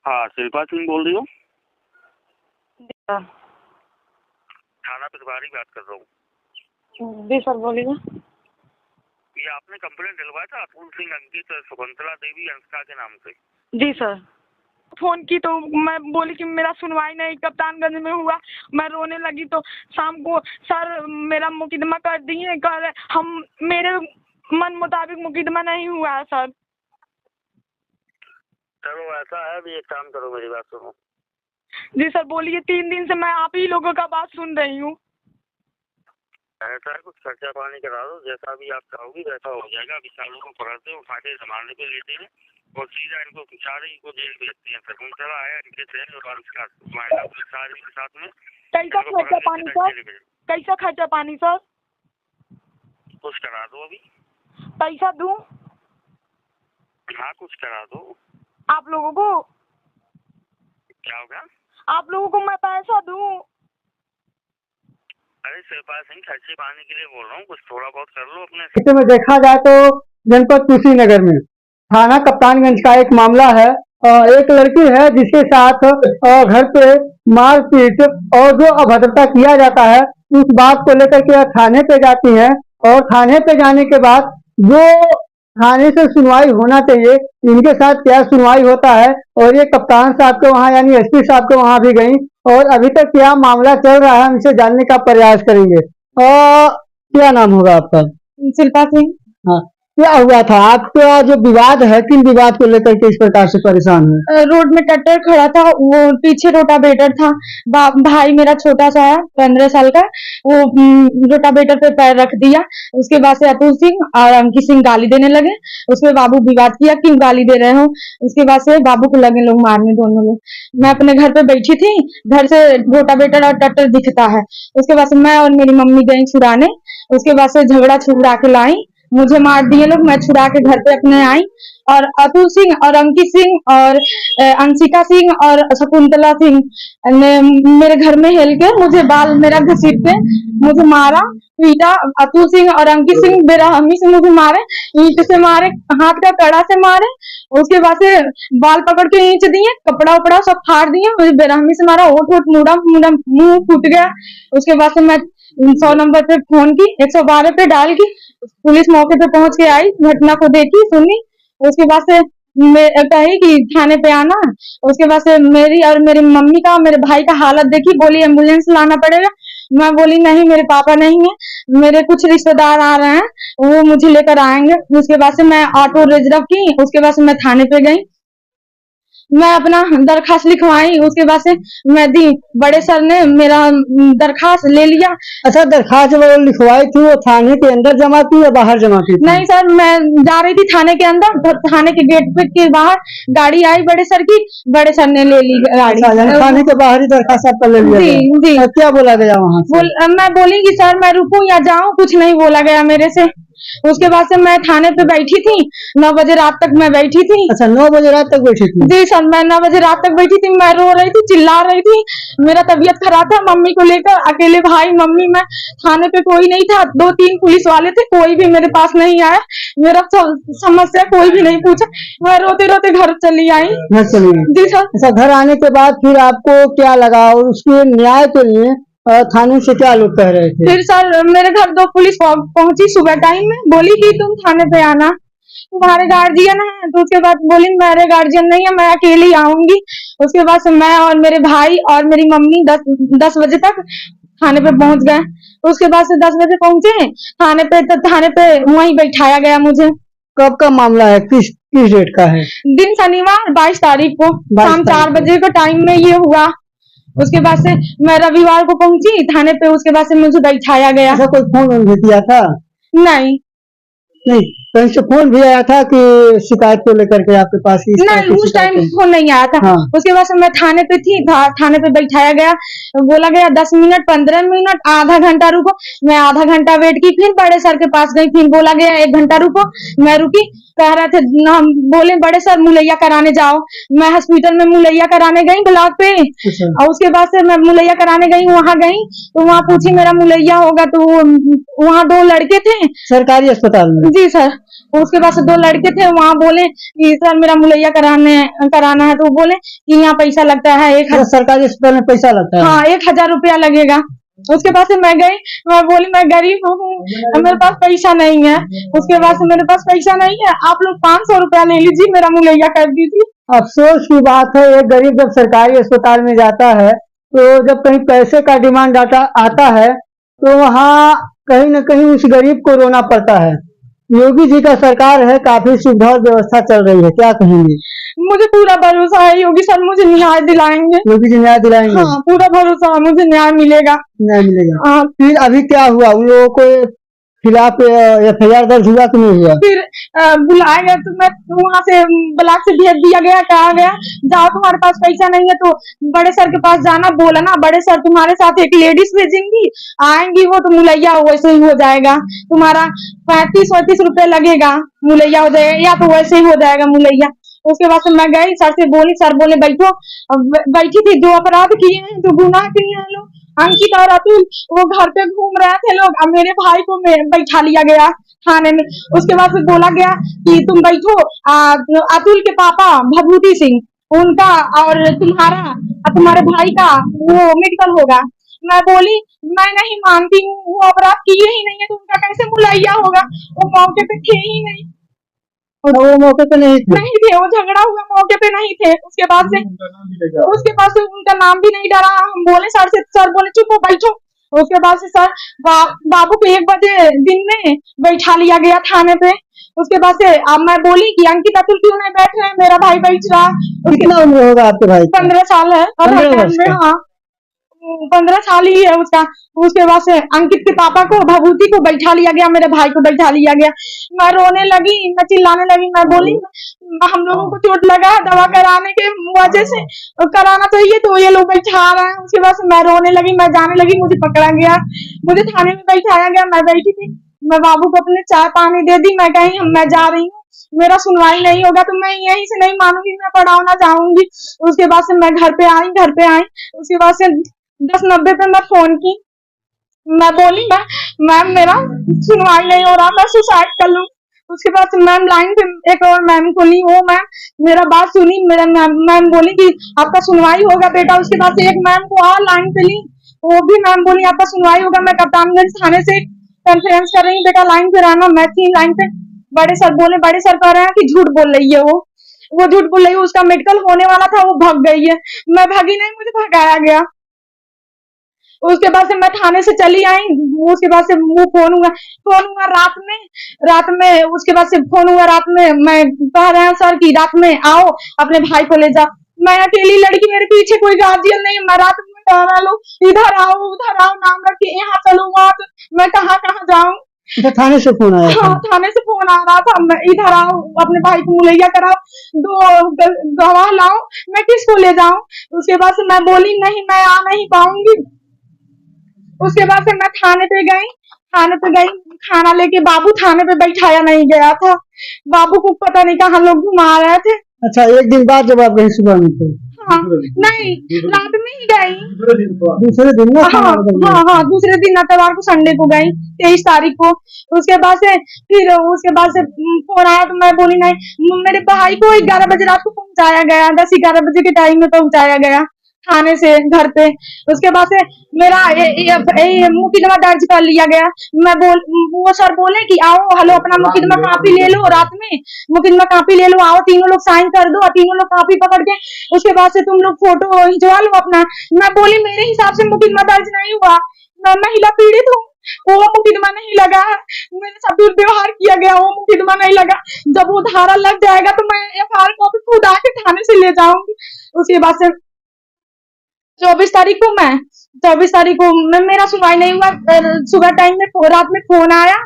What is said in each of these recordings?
हाँ, शिल्पा सिंह बोल रही हो? थाना प्रभारी बात कर रहा हूँ। जी सर बोलिए। ये आपने कंप्लेंट दिलवाया था अतुल सिंह, अंकित, शकुंतला देवी, अंशिका के नाम से? जी सर। फोन की तो मैं बोली कि मेरा सुनवाई नहीं कप्तानगंज में हुआ। मैं रोने लगी तो शाम को सर मेरा मुकदमा कर दिए, कह रहे हम मेरे मन मुताबिक मुकदमा नहीं हुआ है सर। चलो ऐसा है, अभी एक काम करो, मेरी बात सुनो। जी सर बोलिए। 3 दिन से मैं आप ही लोगों का बात सुन रही हूँ। ऐसा है, कुछ खर्चा पानी करा दो, जैसा भी आप चाहोगी वैसा हो जाएगा। अभी चारों को पकड़ते हैं, उठा के संभालने को लेते हैं और सीधा इनको चारों को जेल भेजते हैं। शकुंतला है, इनके थे और अंशिका महिला पुलिस आ रही है साथ में। कैसा खर्चा पानी सर? कैसा खर्चा पानी सर? कुछ करा दो, अभी पैसा दूं? हाँ, कुछ करा दो। आप लोगों को? क्या होगा? आप लोगों को मैं पैसा दूं? अरे शिल्पा सिंह, खर्चे पानी के लिए बोल रहा हूँ, कुछ थोड़ा बहुत कर लो अपने। इसे में देखा जाए तो जनपद कुशीनगर में थाना कप्तानगंज का एक मामला है। एक लड़की है जिसके साथ घर पे मारपीट और जो अभद्रता किया जाता है, उस बात को लेकर के थाने पे जाती है और थाने पे जाने के बाद जो थाने से सुनवाई होना चाहिए, इनके साथ क्या सुनवाई होता है। और ये कप्तान साहब के वहाँ यानी एसपी साहब के वहाँ भी गई और अभी तक क्या मामला चल रहा है हमसे जानने का प्रयास करेंगे। क्या नाम होगा आपका? शिल्पा सिंह। हाँ, क्या हुआ था? आपका जो विवाद है, किन विवाद को लेकर के इस प्रकार से परेशान है? रोड में ट्रैक्टर खड़ा था, वो पीछे रोटावेटर था। भाई मेरा छोटा सा है, 15 साल का, वो रोटावेटर पे पैर रख दिया। उसके बाद से अतुल सिंह और अंकित सिंह गाली देने लगे। उसमें बाबू विवाद किया, क्यों गाली दे रहे हो। उसके बाद से बाबू को लगे लोग मारने, दोनों लोग। मैं अपने घर पे बैठी थी, घर से रोटावेटर और ट्रैक्टर दिखता है। उसके बाद से मैं और मेरी मम्मी गई छुड़ाने। उसके बाद से झगड़ा छुड़ा के लाई, मुझे मार दिए लोग। मैं छुड़ा के घर पे अपने आई और अतुल सिंह और अंकित सिंह और अंशिका सिंह और शकुंतला सिंह ने मेरे घर में हिल के मुझे बाल मेरा घसीट के मुझे मारा, पीटा। अतुल सिंह और अंकित सिंह बेरहमी से मुझे मारे, ईंट से मारे, हाथ का कड़ा से मारे। उसके बाद से बाल पकड़ के ईंट दिए, कपड़ा उपड़ा सब फाड़ दिए, मुझे बेरहमी से मारा। ओठ मुड़ा मुंह फूट गया। उसके बाद से मैं 100 नंबर पे फोन की, 112 पे डाल की, पुलिस मौके पे पहुंच के आई, घटना को देखी, सुनी। उसके बाद से कही कि थाने पे आना। उसके बाद से मेरी और मेरी मम्मी का, मेरे भाई का हालत देखी, बोली एम्बुलेंस लाना पड़ेगा। मैं बोली नहीं, मेरे पापा नहीं है, मेरे कुछ रिश्तेदार आ रहे हैं, वो मुझे लेकर आएंगे। उसके बाद से मैं ऑटो रिजर्व की। उसके बाद से मैं थाने पे गई, मैं अपना दरखास्त लिखवाई। उसके बाद से मैं दी, बड़े सर ने मेरा दरखास्त ले लिया। अच्छा, दरखास्त लिखवाई थी, वो थाने के अंदर जमा की या बाहर जमा की? नहीं सर, मैं जा रही थी थाने के अंदर, थाने के गेट पे के बाहर गाड़ी आई बड़े सर की, बड़े सर ने ले ली गाड़ी। अच्छा, थाने के बाहर ही दरखास्त आपका ले लिया? जी जी। क्या बोला गया वहाँ से? मैं बोली कि सर मैं रुकूं या जाऊं, कुछ नहीं बोला गया मेरे से। उसके बाद से मैं थाने पे बैठी थी, 9 बजे रात तक मैं बैठी थी। अच्छा, 9 बजे रात तक बैठी थी? जी सर, मैं 9 बजे रात तक बैठी थी। मैं रो रही थी, चिल्ला रही थी, मेरा तबीयत खराब था मम्मी को लेकर। अकेले भाई मम्मी, मैं थाने पे कोई नहीं था, 2-3 पुलिस वाले थे, कोई भी मेरे पास नहीं आया, मेरा समस्या कोई भी नहीं पूछा। मैं रोते रोते घर चली आई। घर चली गई? जी सर। अच्छा, घर आने के बाद फिर आपको क्या लगा और उसके न्याय के लिए थाने से क्या लोग कह रहे थे? फिर सर मेरे घर 2 पुलिस पहुंची सुबह टाइम में, बोली कि तुम थाने पे आना, तुम्हारे गार्जियन है। तो उसके बाद बोली मेरे गार्जियन नहीं है, मैं अकेली आऊंगी। उसके बाद से मैं और मेरे भाई और मेरी मम्मी 10 बजे तक थाने पे पहुंच गए। उसके बाद से 10 बजे पहुंचे थाने पे, तो थाने पे वहीं बैठाया गया मुझे। कब का मामला है? किस डेट का है? दिन शनिवार 22 तारीख को शाम 4 बजे का टाइम में ये हुआ। उसके बाद से मैं रविवार को पहुंची थाने पे। उसके बाद से मुझे बैठाया गया। ऐसा कोई फोन भी किया था? नहीं नहीं, कहीं से फोन भी आया था कि शिकायत को लेकर के आपके पास? नहीं, उस टाइम फोन नहीं आया था। हाँ। उसके बाद से मैं थाने पे थी, थाने पे बैठाया गया, बोला गया 10 मिनट, 15 मिनट, आधा घंटा रुको। मैं आधा घंटा वेट की, फिर बड़े सर के पास गई, फिर बोला गया 1 घंटा रुको। मैं रुकी, कह रहे थे हम बोले बड़े सर मुलैया कराने जाओ। मैं हॉस्पिटल में मुलैया कराने गई ब्लॉक पे। और उसके बाद से मैं मुलैया कराने गई, वहाँ गई तो वहाँ पूछी मेरा मुलैया होगा, तो वहाँ 2 लड़के थे सरकारी अस्पताल में। जी सर। उसके बाद से 2 लड़के थे वहाँ, बोले कि सर मेरा मुलैया कराना है, तो बोले कि यहाँ पैसा लगता है सरकारी अस्पताल में पैसा लगता है? हाँ, 1000 रुपया लगेगा। उसके बाद से मैं गई, मैं बोली मैं गरीब हूँ, मेरे पास पैसा नहीं है। उसके बाद से मेरे पास पैसा नहीं है, आप लोग 500 रुपया ले लीजिए, मेरा मुलैया कर दीजिए। अफसोस की बात है, एक गरीब जब सरकारी अस्पताल में जाता है तो जब कहीं पैसे का डिमांड आता है तो वहाँ कहीं न कहीं उस गरीब को रोना पड़ता है। योगी जी का सरकार है, काफी सुविधा और व्यवस्था चल रही है, क्या कहेंगे? मुझे पूरा भरोसा है योगी सर मुझे न्याय दिलाएंगे। योगी जी न्याय दिलाएंगे? हाँ, पूरा भरोसा है, मुझे न्याय मिलेगा। न्याय मिलेगा। हाँ। फिर अभी क्या हुआ, उन लोगों को खिलाफ FIR दर्ज हुआ कि नहीं हुआ? फिर बुलाया गया तो मैं वहाँ से ब्लॉक से भेज दिया गया, कहा गया जाओ तुम्हारे पास पैसा नहीं है तो बड़े सर के पास जाना, बोला ना बड़े सर तुम्हारे साथ एक लेडीज भेजेंगी, आएंगी वो तो मुलैया वैसे ही हो जाएगा, तुम्हारा 35-35 रुपए लगेगा, मुलैया हो जाएगा, या तो वैसे ही हो जाएगा मुलैया। उसके बाद से मैं गई सर से बोली, सर बोले बैठो। बैठी थी, जो अपराध किए हैं, जो गुनाह किए हैं लोग, अंकित और अतुल, वो घर पे घूम रहे थे लोग, अब मेरे भाई को बैठा लिया गया थाने में। उसके बाद से बोला गया कि तुम बैठो, अतुल के पापा भभूति सिंह, उनका और तुम्हारे भाई का वो मेडिकल होगा। मैं बोली मैं नहीं मानती हूँ, वो अपराध किए ही नहीं है तो उनका कैसे मुलैया होगा, वो मौके पे थे ही नहीं। वो मौके पे नहीं थे, वो झगड़ा हुआ मौके पे नहीं थे। उसके बाद से उनका नाम भी नहीं डरा। हम बोले सर से, सर बोले चुप हो बैठो। उसके बाद से सर बाबू को 1 बजे दिन में बैठा लिया गया थाने पे। उसके बाद से अब मैं बोली कि अंकित अतुल क्यों नहीं बैठ रहे, मेरा भाई बैठ रहा। कितना उम्र होगा आपके भाई? 15 साल है। 15 साल ही है उसका। उसके बाद से अंकित के पापा को, भभूति को बैठा लिया गया, मेरे भाई को बैठा लिया गया। मैं रोने लगी, मैं चिल्लाने लगी, मैं बोली हम लोगों को चोट लगा है, दवा कराने के वजह से कराना चाहिए तो ये लोग बैठा रहे हैं। उसके बाद से मैं रोने लगी, मैं जाने लगी, मुझे पकड़ा गया, मुझे थाने में बैठाया गया। मैं बैठी थी, मैं बाबू को अपने चाय पानी दे दी, मैं कहीं मैं जा रही हूँ, मेरा सुनवाई नहीं होगा तो मैं यहीं से नहीं मानूंगी, मैं पढ़ाना चाहूंगी। उसके बाद से मैं घर पे आई। उसके बाद से 1090 पे मैं फोन की, मैं बोली मैम मेरा सुनवाई नहीं हो रहा, मैं सुसाइड कर लूं। उसके बाद मैम लाइन पे एक और मैम को ली, वो मैम मेरा बात सुनी, मेरा मैम बोली कि आपका सुनवाई होगा बेटा। उसके बाद से एक मैम को और लाइन पे ली, वो भी मैम बोली आपका सुनवाई होगा। मैं कप्तानगंज थाने से कॉन्फ्रेंस कर रही हूँ, बेटा लाइन पे रहना। मैं थी लाइन पे। बड़े सर कह रहे हैं कि झूठ बोल रही है, वो झूठ बोल रही है, उसका मेडिकल होने वाला था, वो भाग गई है। मैं भागी नहीं, मुझे भगाया गया। उसके बाद से मैं थाने से चली आई। उसके बाद से वो फोन हुआ रात में। उसके बाद से फोन हुआ रात में, मैं कह रहे हैं सर की रात में आओ अपने भाई को ले जाओ। मैं अकेली लड़की, मेरे पीछे कोई गार्जियन नहीं, मैं रात में कह लो इधर आओ उधर आओ, नाम रख के यहाँ चलो वहां, मैं कहाँ जाऊँ। थाने से फोन आया? हाँ, थाने से फोन आ रहा था, मैं इधर आओ अपने भाई को मुलैया कराओ, 2 गवाह लाओ, मैं किसको ले जाऊं। उसके बाद से मैं बोली नहीं, मैं आ नहीं पाऊंगी। उसके बाद से मैं थाने पे गई, खाना लेके। बाबू थाने पे बैठाया नहीं गया था, बाबू को पता नहीं कहाँ लोग घुमा रहे थे। अच्छा, एक दिन बाद जब आप गई सुबह में थे? हाँ, नहीं रात में ही गई। दूसरे दिन ना? हाँ, दूसरे दिन इतवार को, संडे को गई, 23 तारीख को। उसके बाद से फोन आया तो मैं बोली नहीं। मेरे भाई को 11 बजे रात को पहुंचाया गया, 10-11 बजे के टाइम में पहुंचाया गया थाने से घर पे। उसके बाद से मेरा मुकदमा दर्ज कर लिया गया। वो सर बोले कि आओ हेलो अपना मुकदमा कापी ले लो, रात में मुकदमा कापी ले लो, आओ तीनों लोग साइन कर दो, तीनों लोग कापी पकड़ के उसके बाद से तुम लोग फोटो खिंचवा लो अपना। मैं बोली मेरे हिसाब से मुकदमा दर्ज नहीं हुआ, मैं महिला पीड़ित हूँ, वो मुकदमा नहीं लगा, मेरे साथ दुर्व्यवहार किया गया, वो मुकदमा नहीं लगा। जब वो धारा लग जाएगा तो मैं FIR कॉपी खुद आके थाने से ले जाऊंगी। उसके बाद से 24 तारीख को मेरा सुनवाई नहीं हुआ। सुबह टाइम में रात में फोन आया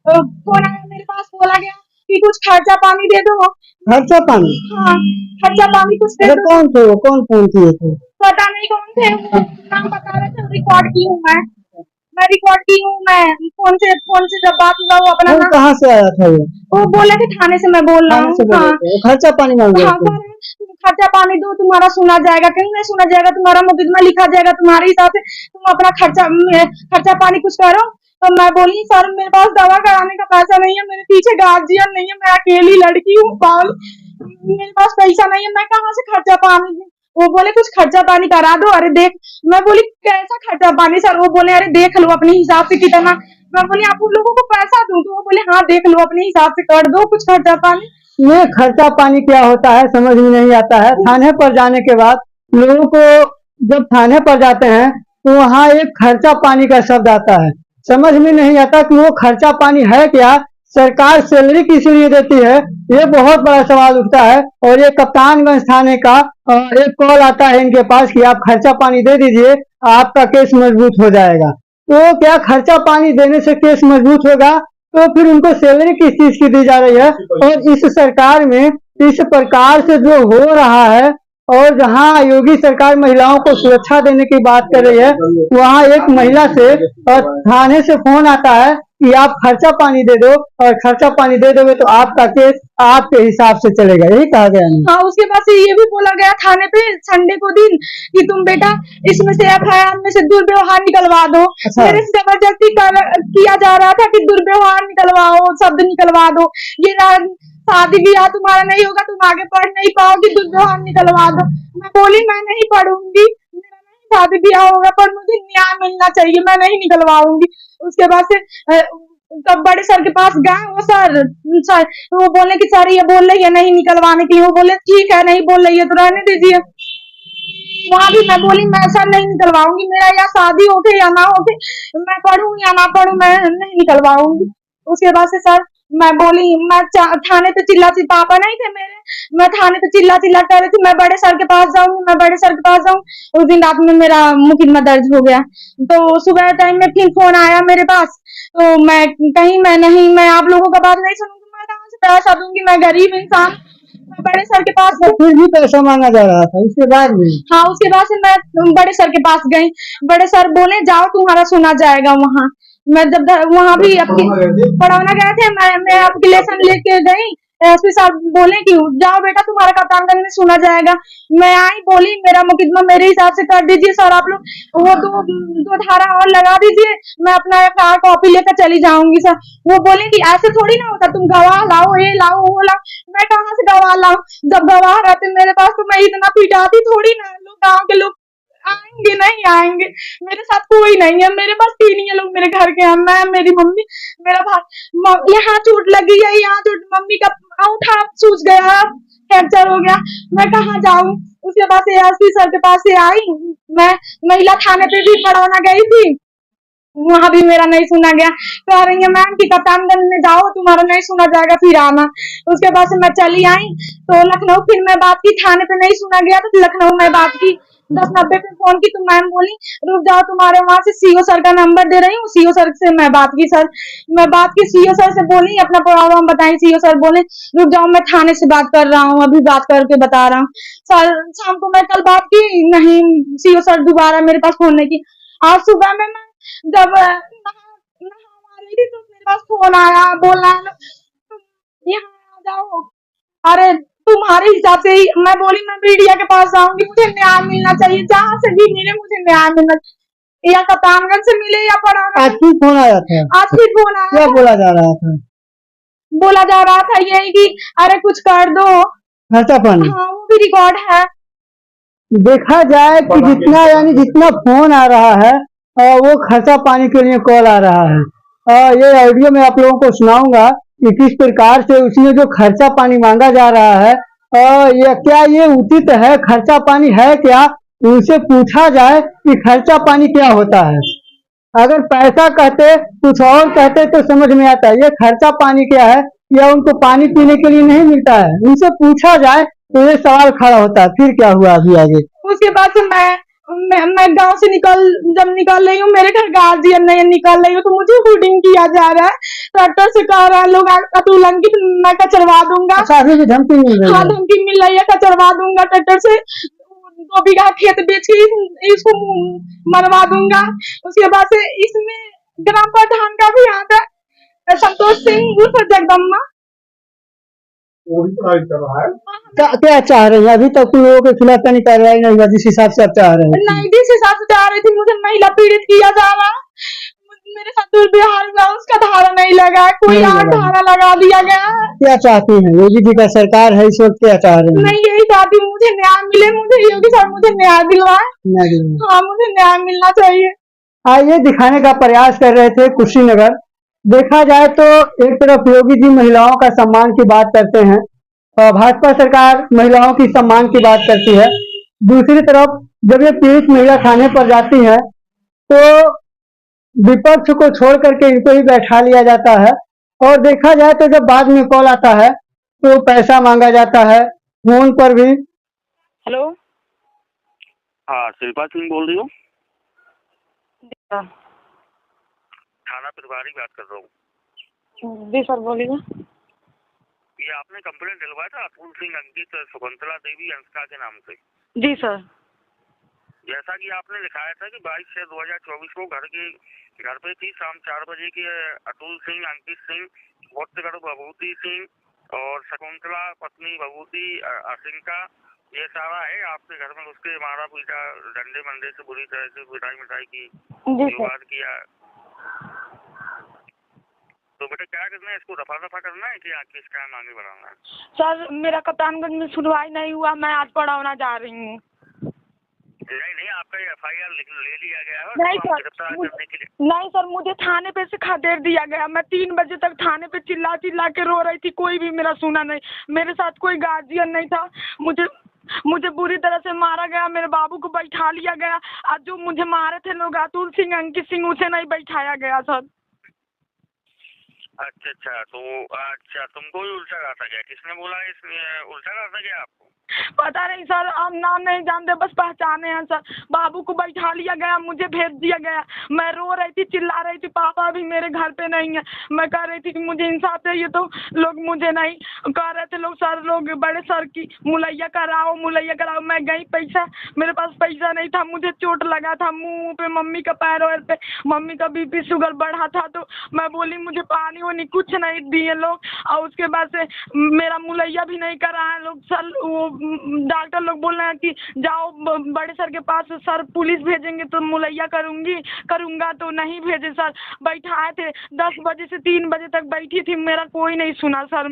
मेरे पास, बोला गया कि कुछ खर्चा पानी दे दो। खर्चा पानी? हाँ, खर्चा पानी कुछ दे दो। कौन थे वो? कौन थे? पता नहीं कौन थे, नाम बता रहे थे। रिकॉर्ड की हूँ मैं रिकॉर्ड की हूँ। मैं फोन से जब बात हुआ वो अपना कहाँ से आया था वो बोले थे थाने से, मैं बोल रहा हूँ। खर्चा पानी मांग रहे थे। खर्चा पानी दो, तुम्हारा सुना जाएगा, कहीं नहीं सुना जाएगा, तुम्हारा मुकदमा लिखा जाएगा तुम्हारे हिसाब से, तुम अपना खर्चा पानी कुछ करो। तो मैं बोली सर मेरे पास दवा कराने का पैसा नहीं है, मेरे पीछे गार्जियन नहीं है, मैं अकेली लड़की हूँ, मेरे पास पैसा नहीं है, मैं कहाँ से खर्चा पानी दूं? वो बोले कुछ खर्चा पानी करा दो। अरे देख, मैं बोली कैसा खर्चा पानी सर? वो बोले अरे देख लो अपने हिसाब से कितना। मैं बोली आप उन लोगों को पैसा दूं? तो वो बोले हाँ देख लो अपने हिसाब से कर दो कुछ खर्चा पानी। ये खर्चा पानी क्या होता है समझ में नहीं आता है। थाने पर जाने के बाद लोगों को, जब थाने पर जाते हैं तो वहाँ एक खर्चा पानी का शब्द आता है, समझ में नहीं आता कि वो खर्चा पानी है क्या, सरकार सैलरी किस लिए देती है, ये बहुत बड़ा सवाल उठता है। और ये कप्तानगंज थाने का एक कॉल आता है इनके पास कि आप खर्चा पानी दे दीजिए, आपका केस मजबूत हो जाएगा। तो क्या खर्चा पानी देने से केस मजबूत होगा? तो फिर उनको सैलरी किस चीज की दी जा रही है? और इस सरकार में इस प्रकार से जो हो रहा है, और जहां योगी सरकार महिलाओं को सुरक्षा देने की बात कर रही है, वहां एक महिला से थाने से फोन आता है कि आप खर्चा पानी दे दो, और खर्चा पानी दे दोगे तो आपका केस आपके हिसाब से चलेगा, यही कहा गया है। हाँ, उसके बाद से ये भी बोला गया थाने पे संडे को दिन कि तुम बेटा इसमें से एफआईआर में से दुर्व्यवहार निकलवा दो। अच्छा। मेरे से जबरदस्ती किया जा रहा था कि दुर्व्यवहार निकलवाओ, शब्द निकलवा दो, ये शादी ब्याह तुम्हारा नहीं होगा, तुम आगे पढ़ नहीं पाओगी, दुर्व्यवहार निकलवा दो। मैं बोली मैं नहीं पढ़ूंगी, मेरा नहीं शादी ब्याह होगा, पर मुझे न्याय मिलना चाहिए, मैं नहीं निकलवाऊंगी। उसके बाद से तब बड़े सर के पास गए, वो सर वो बोले कि सर ये बोल रही है नहीं निकलवाने के लिए। वो बोले ठीक है नहीं बोल रही है तो रहने दीजिए। वहां भी मैं बोली मैं सर नहीं निकलवाऊंगी, मेरा या शादी होके या ना होके, मैं पढ़ूं या ना पढ़ूं, मैं नहीं निकलवाऊंगी। उसके बाद से सर मैं बोली, मैं थाने पे चिल्ला पापा नहीं थे मेरे, मैं थाने पे चिल्ला कर रही थी मैं बड़े सर के पास जाऊंगी, मैं बड़े सर के पास जाऊँ। उस दिन रात में मेरा मुकदमा दर्ज हो गया, तो सुबह टाइम में फिर फोन आया मेरे पास, तो मैं कहीं मैं आप लोगों का बात नहीं सुनूंगी, मैं कहाँ से पैसा दूंगी, मैं गरीब इंसान। मैं बड़े सर के पास फिर भी पैसा मांगा जा रहा था उसके बाद भी? हाँ, उसके बाद से मैं बड़े सर के पास गई, बड़े सर बोले जाओ तुम्हारा सुना जाएगा वहाँ। मैं जब वहाँ भी पढ़ाना गए थे, मैं एप्लीकेशन लेके गई, एसपी साहब बोले कि जाओ बेटा तुम्हारा कप्तानगंज में सुना जाएगा। मैं आई, बोली मेरा मुकदमा मेरे हिसाब से कर दीजिए सर, आप लोग वो दो धारा और लगा दीजिए, मैं अपना एफआईआर कॉपी लेकर चली जाऊंगी सर। वो बोले कि ऐसे थोड़ी ना होता, तुम गवाह लाओ, ये लाओ वो लाओ। मैं कहाँ से गवाह लाऊं? जब गवाह रहते मेरे पास तो मैं इतना पिटाती थोड़ी ना। लोग गाँव के लोग आएंगे नहीं आएंगे, मेरे साथ कोई नहीं है, मेरे पास तीन ही लोग मेरे घर के हैं, मैं, मेरी मम्मी, मेरा भाई। यहाँ चोट लगी है, यहाँ चोट, मम्मी का अंगूठा सूज गया, फ्रैक्चर हो गया, मैं कहाँ जाऊं? उसके बाद से एसपी सर के पास से आई, मैं महिला थाने पे भी पढ़ाना गई थी, वहां भी मेरा नहीं सुना गया। कह रही है मैम कि कप्तानगंज में जाओ तुम्हारा नहीं सुना जाएगा फिर आना। उसके बाद से मैं चली आई, तो लखनऊ फिर मैं बात की, थाने पे नहीं सुना गया तो लखनऊ में बात की, 1090 पे फोन की, तो मैम बोली रुक जाओ तुम्हारे वहां से सीओ सर का नंबर दे रही हूँ। सीओ सर से मैं बात की, सर मैं बात की, सीओ सर से बोली अपना प्रॉब्लम बताई, सीओ सर बोले रुक जाओ मैं थाने से बात कर रहा हूँ, अभी बात करके बता रहा हूँ। सर शाम को मैं कल बात की, नहीं सीओ सर दोबारा मेरे पास फोन नहीं की। आज सुबह में मैं जब नहा रही थी तो मेरे पास फोन आया, बोला यहाँ आ जाओ। अरे तुम्हारे हिसाब से ही मैं बोली मैं मीडिया के पास जाऊंगी, मुझे न्याय मिलना चाहिए, जहाँ से भी मिले मुझे न्याय मिलना चाहिए, या कप्तानगंज से मिले या पढ़ाना। आज फिर फोन आया था? आज फिर फोन आया। क्या बोला जा रहा था? बोला जा रहा था यही कि अरे कुछ कर दो, खर्चा पानी। हाँ वो भी रिकॉर्ड है। देखा जाए कि जितना यानी जितना फोन आ रहा है वो खर्चा पानी के लिए कॉल आ रहा है। ये ऑडियो मैं आप लोगों को सुनाऊंगा कि किस प्रकार से उसमें जो खर्चा पानी मांगा जा रहा है, ये क्या ये उचित है, खर्चा पानी है क्या? उनसे पूछा जाए कि खर्चा पानी क्या होता है। अगर पैसा कहते कुछ और कहते तो समझ में आता है, ये खर्चा पानी क्या है, या उनको पानी पीने के लिए नहीं मिलता है? उनसे पूछा जाए तो ये सवाल खड़ा होता है। फिर क्या हुआ अभी आगे? उसके बाद से मैं गांव से जब निकल रही हूँ, मेरे घर गार्जियन नहीं निकल रही हूँ, तो मुझे हुडिंग किया जा रहा है, ट्रैक्टर से कह रहा है लोग अतुलंकित मैं कचरवा दूंगा। अच्छा, अभी भी धमकी मिल रही है? हाँ धमकी मिल रही है, कचरवा दूंगा, ट्रैक्टर से 2 बीघा खेत बेच के इसको मरवा दूंगा। उसके बाद से इसमें ग्राम प्रधान का भी आता है, संतोष सिंह उर्फ जगदम्मा, वो भी पढ़ाई कर रहा है। क्या चाह रहे हैं? अभी तक लोगों के खिलाफ नहीं कार्रवाई नहीं हुआ जिस हिसाब से आप चाह रहे हैं? नहीं जिस हिसाब से चाह रही थी, मुझे महिला पीड़ित किया जा रहा, मेरे साथ दुर्व्यवहार हुआ उसका धारा नहीं लगा, कोई नहीं और लगा। धारा लगा दिया गया है। क्या चाहती हैं? योगी जी का सरकार है इस वक्त, क्या चाह रहे हैं? नहीं यही चाहती हूँ, मुझे न्याय मिले, मुझे योगी सर मुझे न्याय दिलवाए। नहीं। हाँ मुझे न्याय मिलना चाहिए। आइए दिखाने का प्रयास कर रहे थे कुशीनगर। देखा जाए तो एक तरफ योगी जी महिलाओं का सम्मान की बात करते हैं और भाजपा सरकार महिलाओं की सम्मान की बात करती है। दूसरी तरफ जब ये पीड़ित महिला थाने पर जाती है तो विपक्ष को छोड़ करके इनको ही बैठा लिया जाता है और देखा जाए तो जब बाद में कॉल आता है तो पैसा मांगा जाता है, फोन पर भी। हेलो हाँ, शिल्पा सिंह बोल रही हूँ, थाना प्रभारी बात कर रहा हूँ। जी सर बोलिए। ये आपने कंप्लेंट दिलवाया था अतुल सिंह, अंकित, शकुंतला देवी, अंशिका के नाम से। जी सर। जैसा कि आपने दिखाया था कि 22/6/2024 को घर पे थी शाम 4 बजे के अतुल सिंह, अंकित सिंह, पुत्रगढ़ भभूति सिंह और शकुंतला पत्नी भभूति अंशिका, ये सारा है आपके घर में। उसके मारा पीटा, डंडे मंडे से बुरी तरह से पिटाई मिटाई की, विवाद किया। तो बेटा क्या करना है, इसको रफा दफा करना है कि किस काम आगे बढ़ाना है? सर मेरा कप्तानगंज में सुनवाई नहीं हुआ, मैं आज पढ़ाना जा रही हूँ। नहीं, आपका FIR ले लिया गया है नहीं तो सर, गिरफ्तार करने के लिए। नहीं सर, मुझे थाने पे से खदेड़ दिया गया। मैं 3 बजे तक थाने पे चिल्ला चिल्ला के रो रही थी, कोई भी मेरा सुना नहीं। मेरे साथ कोई गार्जियन नहीं था। मुझे बुरी तरह से मारा गया, मेरे बाबू को बैठा लिया गया। आज जो मुझे मारे थे लोग अतुल सिंह, अंकित सिंह, उसे नहीं बैठाया गया सर। अच्छा, तो अच्छा तुमको ही उल्टा डाटा गया? किसने बोला इसमें उल्टा डाटा गया आपको? पता नहीं सर, हम नाम नहीं जानते, बस पहचाने हैं सर। बाबू को बैठा लिया गया, मुझे भेज दिया गया। मैं रो रही थी, चिल्ला रही थी, पापा भी मेरे घर पे नहीं है। मैं कह रही थी कि मुझे इंसाफ चाहिए, तो लोग मुझे नहीं कह रहे थे। लोग सर, लोग बड़े सर की मुलैया कराओ। मैं गई, पैसा मेरे पास पैसा नहीं था। मुझे चोट लगा था मुंह पे, मम्मी का पैर वैर पे, मम्मी का BP शुगर बढ़ा था। तो मैं बोली मुझे पानी वानी कुछ नहीं दिए लोग, और उसके बाद से मेरा मुलैया भी नहीं करा है लोग। सर वो डॉक्टर लोग बोल रहे हैं कि जाओ बड़े सर के पास, सर पुलिस भेजेंगे तो मुलैया करूंगा। तो नहीं भेजे सर, बैठाए थे 10 बजे से 3 बजे तक बैठी थी, मेरा कोई नहीं सुना सर।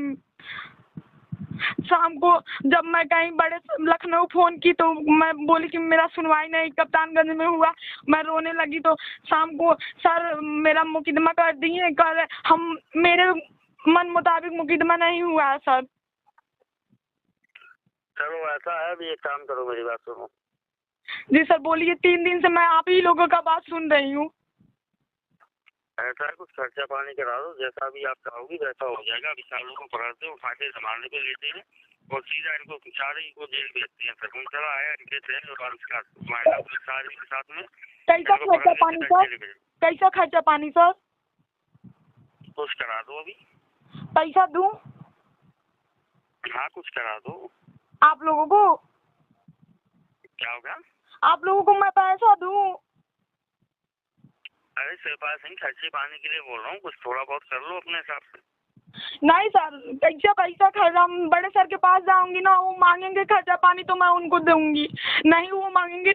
शाम को जब मैं कहीं बड़े लखनऊ फोन की तो मैं बोली कि मेरा सुनवाई नहीं, कप्तानगंज में हुआ। मैं रोने लगी तो शाम को सर मेरा मुकदमा कर दिए, कर हम मेरे मन मुताबिक मुकदमा नहीं हुआ है सर। चलो ऐसा है, अभी एक काम करो, मेरी बात सुनो। जी सर बोलिए। 3 दिन से मैं आप ही लोगों का बात सुन रही हूँ। ऐसा है, कुछ खर्चा पानी करा दो, जैसा भी आप चाहोगी वैसा हो जाएगा। अभी सालों को पकड़ते उठा के जमाने पे लेते हैं और सीधा इनको चारों को जेल भेजते हैं। शकुंतला है, इनके थे और अंशिका, महिला पुलिस सारी के साथ में। कैसा खर्चा पानी सर? कैसा खर्चा पानी सर? कुछ करा दो, अभी पैसा दूं? हाँ कुछ करा दो। आप लोगों को? क्या होगा? आप लोगों को मैं पैसा दूं? अरे शिल्पा सिंह, खर्चे पानी के लिए बोल रहा हूँ, कुछ थोड़ा बहुत कर लो अपने हिसाब से। नहीं सर, कैसा पैसा खर्चा? बड़े सर के पास जाऊंगी ना, वो मांगेंगे खर्चा पानी तो मैं उनको दूंगी। नहीं वो मांगेंगे,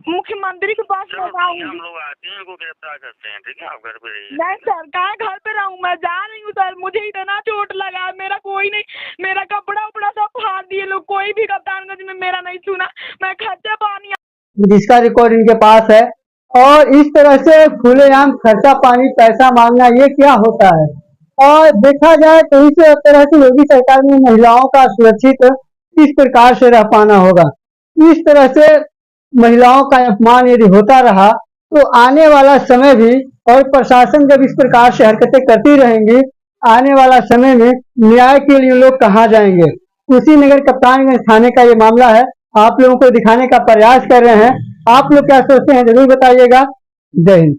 मुख्यमंत्री के पास मैं जाऊंगी। हम लोग आते हैं, उनको गिरफ्तार करते हैं, ठीक है? आप घर पे रहिए। नहीं सर, कहाँ घर पे रहूँ, मैं जा रही हूँ सर। मुझे इतना चोट लगा, मेरा कोई नहीं, मेरा कपड़ा उपड़ा सब फाड़ दिए लोग, कोई भी कप्तानगंज में मेरा नहीं सुना। मैं खर्चा पानी, जिसका रिकॉर्ड इनके पास है, और इस तरह से खुलेआम खर्चा पानी पैसा मांगना, ये क्या होता है? और देखा जाए तो इस तरह से योगी सरकार में महिलाओं का सुरक्षित किस प्रकार से रह पाना होगा। इस तरह से महिलाओं का अपमान यदि होता रहा तो आने वाला समय भी, और प्रशासन जब इस प्रकार से हरकतें करती रहेंगी, आने वाला समय में न्याय के लिए लोग कहाँ जाएंगे। कुशीनगर कप्तानगंज थाने का ये मामला है, आप लोगों को दिखाने का प्रयास कर रहे हैं। आप लोग क्या सोचते हैं जरूर बताइएगा। जय हिंद।